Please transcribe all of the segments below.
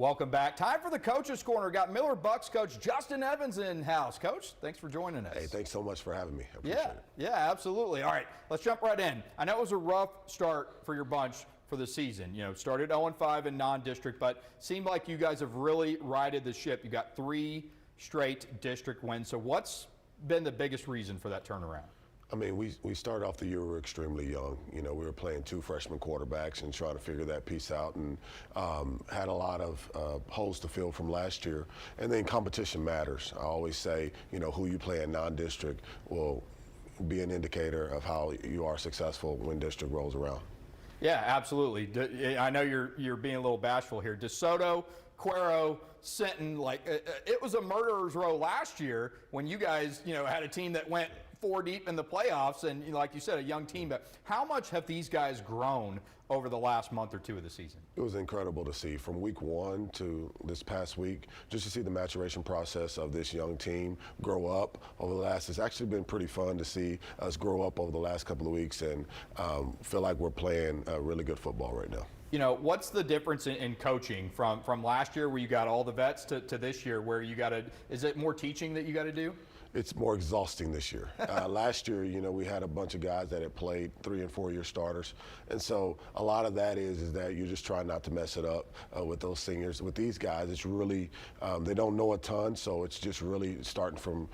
Welcome back. Time for the Coach's Corner. Got Miller Bucks coach Justen Evans in house. Coach, thanks for joining us. Hey, thanks so much for having me. I appreciate it. Yeah, absolutely. All right, let's jump right in. I know it was a rough start for your bunch for the season. You know, started 0-5 in non-district, but seemed like you guys have really righted the ship. You got 3 straight district wins. So what's been the biggest reason for that turnaround? I mean, we started off the year, we were extremely young. You know, we were playing 2 freshman quarterbacks and trying to figure that piece out, and had a lot of holes to fill from last year. And then competition matters. I always say, you know, who you play in non-district will be an indicator of how you are successful when district rolls around. Yeah, absolutely. I know you're being a little bashful here. DeSoto, Cuero, Sinton, like it was a murderer's row last year when you guys, you know, had a team that went 4 deep in the playoffs, and like you said, a young team. But how much have these guys grown over the last month or 2 of the season? It was incredible to see from week 1 to this past week, just to see the maturation process of this young team grow up over the last. It's actually been pretty fun to see us grow up over the last couple of weeks, and feel like we're playing really good football right now. You know, what's the difference in coaching from last year where you got all the vets to this year where you got to, is it more teaching that you got to do? It's more exhausting this year. Last year, you know, we had a bunch of guys that had played 3- and 4-year starters. And so a lot of that is that you're just trying not to mess it up with those seniors. With these guys, it's really, they don't know a ton, so it's just really starting from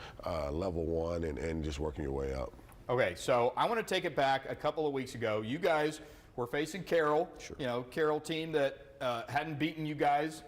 level 1 and just working your way up. Okay, so I want to take it back a couple of weeks ago. You guys were facing Carroll, Sure. You know, Carroll team that hadn't beaten you guys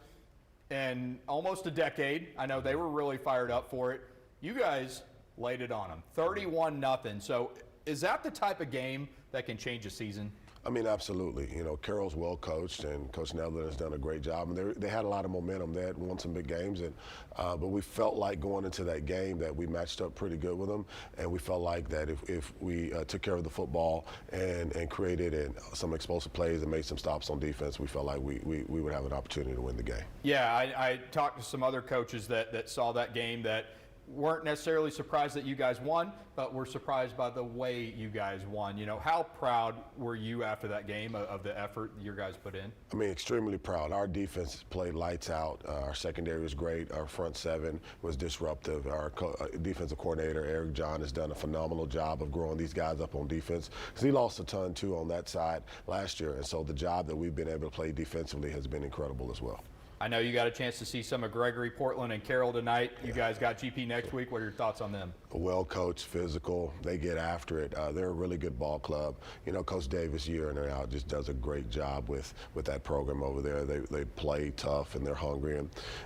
in almost a decade. I know they were really fired up for it. You guys laid it on them, 31-0. So is that the type of game that can change a season? I mean, absolutely. You know, Carroll's well coached, and Coach Nevlin has done a great job. And they had a lot of momentum. They had won some big games, and but we felt like going into that game that we matched up pretty good with them, and we felt like that if we took care of the football and created some explosive plays and made some stops on defense, we felt like we would have an opportunity to win the game. Yeah, I talked to some other coaches that saw that game that weren't necessarily surprised that you guys won, but were surprised by the way you guys won. You know, how proud were you after that game of the effort your guys put in? I mean, extremely proud. Our defense played lights out. Our secondary was great. Our front 7 was disruptive. Our defensive coordinator, Eric John, has done a phenomenal job of growing these guys up on defense. Because he lost a ton, too, on that side last year. And so the job that we've been able to play defensively has been incredible as well. I know you got a chance to see some of Gregory, Portland, and Carroll tonight. You guys got GP next week. What are your thoughts on them? Well coached, physical. They get after it. They're a really good ball club. You know, Coach Davis, year in and out, just does a great job with that program over there. They play tough and they're hungry.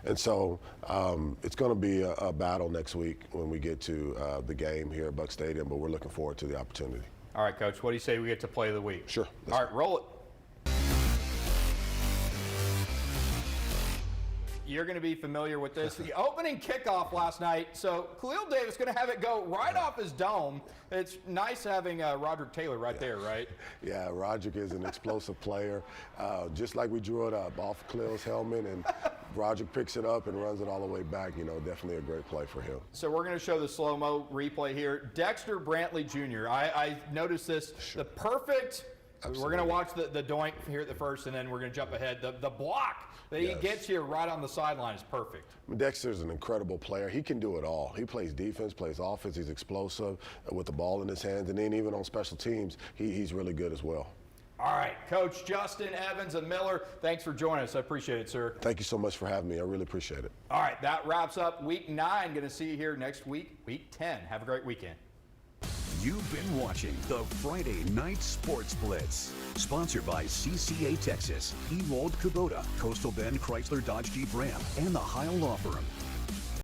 And so it's going to be a battle next week when we get to the game here at Buck Stadium, but we're looking forward to the opportunity. All right, Coach, what do you say we get to play of the week? Sure. All right, roll it. You're going to be familiar with this. The opening kickoff last night. So Khalil Davis going to have it go right off his dome. It's nice having Roderick Taylor right there, right? Yeah, Roderick is an explosive player. Just like we drew it up off Khalil's helmet, and Roderick picks it up and runs it all the way back. You know, definitely a great play for him. So we're going to show the slow-mo replay here. Dexter Brantley Jr. I noticed this. Sure. The perfect. Absolutely. We're going to watch the doink here at the first, and then we're going to jump ahead. The block that he gets here right on the sideline is perfect. Dexter's an incredible player. He can do it all. He plays defense, plays offense. He's explosive with the ball in his hands, and then even on special teams, he's really good as well. All right, Coach Justen, Evans, and Miller, thanks for joining us. I appreciate it, sir. Thank you so much for having me. I really appreciate it. All right, that wraps up Week 9. Going to see you here next week, Week 10. Have a great weekend. You've been watching the Friday Night Sports Blitz, sponsored by CCA Texas, Ewald Kubota, Coastal Bend Chrysler Dodge Jeep Ram, and the Heil Law Firm.